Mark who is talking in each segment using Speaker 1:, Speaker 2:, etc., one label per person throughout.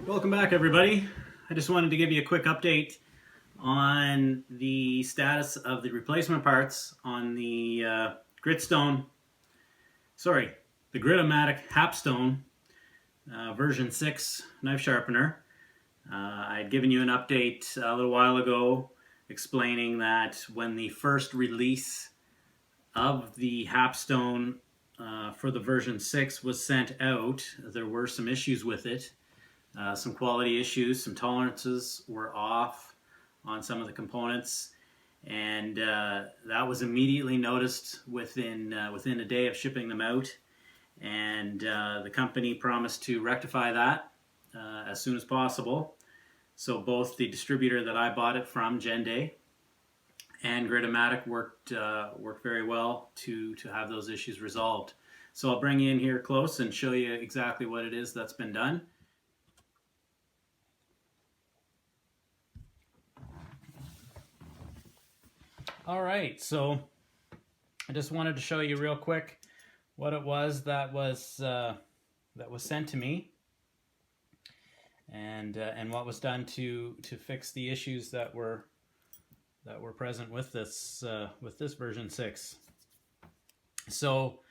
Speaker 1: Welcome back, everybody. I just wanted to give you a quick update on the status of the replacement parts on the the Gritomatic Hapstone version 6 knife sharpener. I'd given you an update a little while ago explaining that when the first release of the Hapstone for the version 6 was sent out, there were some issues with it. Some quality issues, some tolerances were off on some of the components, and that was immediately noticed within a day of shipping them out, and the company promised to rectify that as soon as possible. So both the distributor that I bought it from, Jende, and Gritomatic worked very well to have those issues resolved. So I'll bring you in here close and show you exactly what it is that's been done. All right, so I just wanted to show you real quick what it was that was sent to me, and what was done to fix the issues that were present with this version 6. So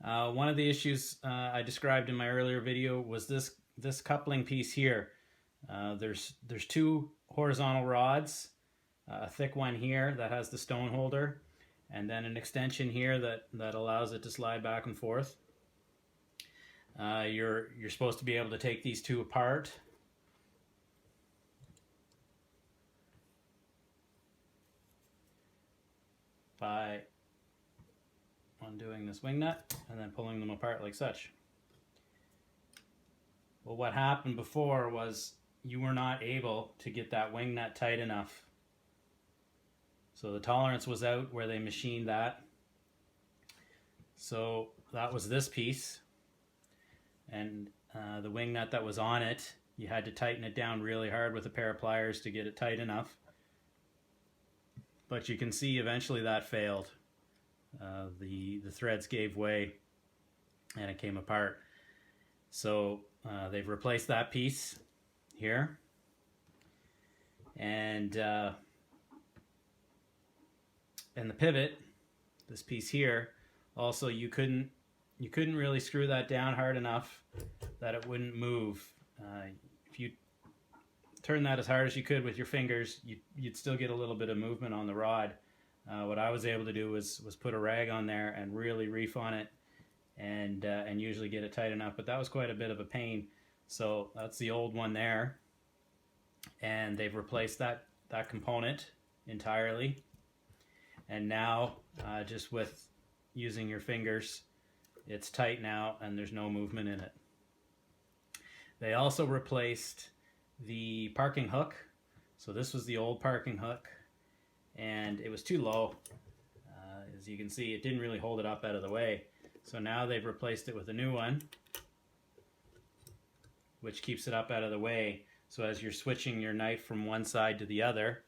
Speaker 1: one of the issues I described in my earlier video was this coupling piece here. There's two horizontal rods. A thick one here that has the stone holder, and then an extension here that allows it to slide back and forth. You're supposed to be able to take these two apart by undoing this wing nut and then pulling them apart like such. Well, what happened before was you were not able to get that wing nut tight enough. So the tolerance was out where they machined that. So that was this piece. And the wing nut that was on it, you had to tighten it down really hard with a pair of pliers to get it tight enough. But you can see eventually that failed. The threads gave way and it came apart. So they've replaced that piece here. And the pivot, this piece here, also you couldn't really screw that down hard enough that it wouldn't move. If you turn that as hard as you could with your fingers, you'd still get a little bit of movement on the rod. What I was able to do was put a rag on there and really reef on it, and usually get it tight enough. But that was quite a bit of a pain. So that's the old one there, and they've replaced that component entirely. And now, just with using your fingers, it's tight now and there's no movement in it. They also replaced the parking hook. So this was the old parking hook, and it was too low. As you can see, it didn't really hold it up out of the way. So now they've replaced it with a new one, which keeps it up out of the way. So as you're switching your knife from one side to the other,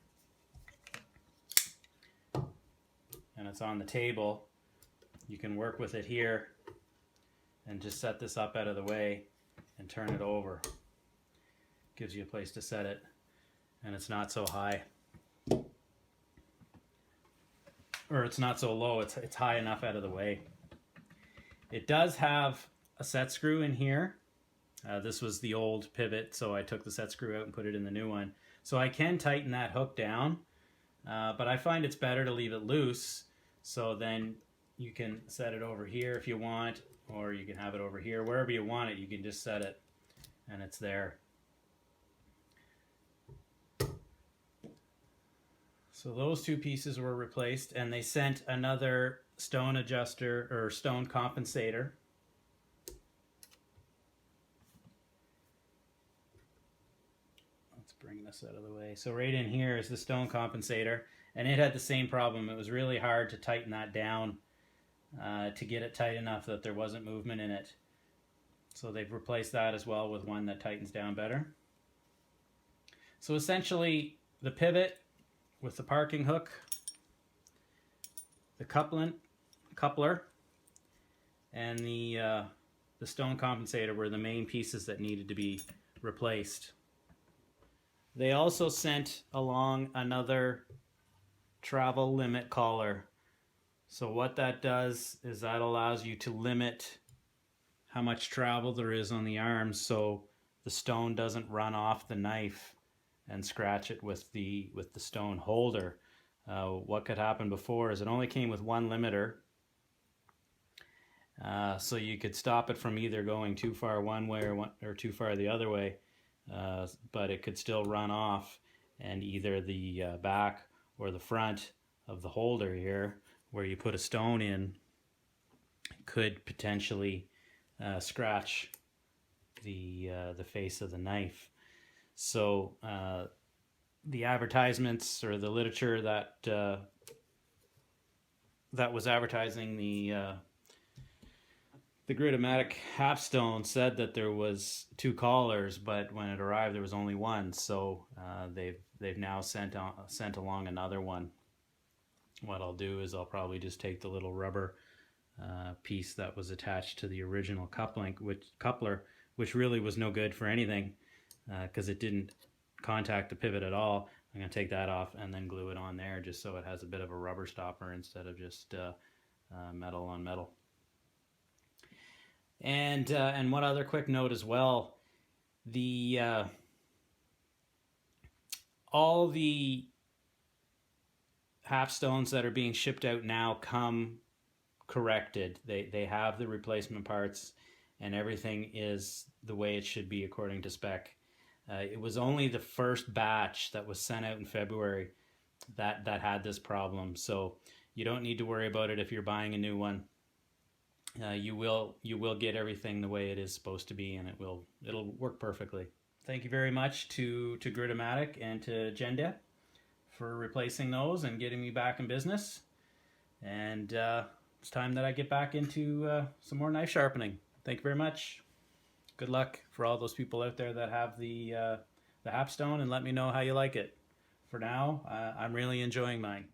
Speaker 1: and it's on the table, you can work with it here and just set this up out of the way and turn it over. Gives you a place to set it, and it's not so high, or it's not so low, it's high enough out of the way. It does have a set screw in here. This was the old pivot, so I took the set screw out and put it in the new one. So I can tighten that hook down, but I find it's better to leave it loose. So then you can set it over here if you want, or you can have it over here. Wherever you want it, you can just set it, and it's there. So those two pieces were replaced, and they sent another stone adjuster, or stone compensator. Let's bring this out of the way. So right in here is the stone compensator. And it had the same problem. It was really hard to tighten that down to get it tight enough that there wasn't movement in it. So they've replaced that as well with one that tightens down better. So essentially, the pivot with the parking hook, the coupler, and the stone compensator were the main pieces that needed to be replaced. They also sent along another travel limit collar. So what that does is that allows you to limit how much travel there is on the arms, so the stone doesn't run off the knife and scratch it with the stone holder. What could happen before is it only came with one limiter, so you could stop it from either going too far one way or too far the other way, but it could still run off, and either the back or the front of the holder here, where you put a stone in, could potentially scratch the face of the knife. So the advertisements or the literature that was advertising the Gritomatic Hapstone said that there was 2 collars, but when it arrived there was only one. So they've now sent along another one. What I'll do is I'll probably just take the little rubber piece that was attached to the original coupler, which really was no good for anything because it didn't contact the pivot at all. I'm going to take that off and then glue it on there, just so it has a bit of a rubber stopper instead of just metal on metal. And one other quick note as well, the all the Hapstones that are being shipped out now come corrected. They have the replacement parts, and everything is the way it should be according to spec. It was only the first batch that was sent out in February that had this problem, so you don't need to worry about it if you're buying a new one. You will get everything the way it is supposed to be, and it'll work perfectly. Thank you very much to Gritomatic and to Jende for replacing those and getting me back in business. And it's time that I get back into some more knife sharpening. Thank you very much. Good luck for all those people out there that have the Hapstone, and let me know how you like it. For now, I'm really enjoying mine.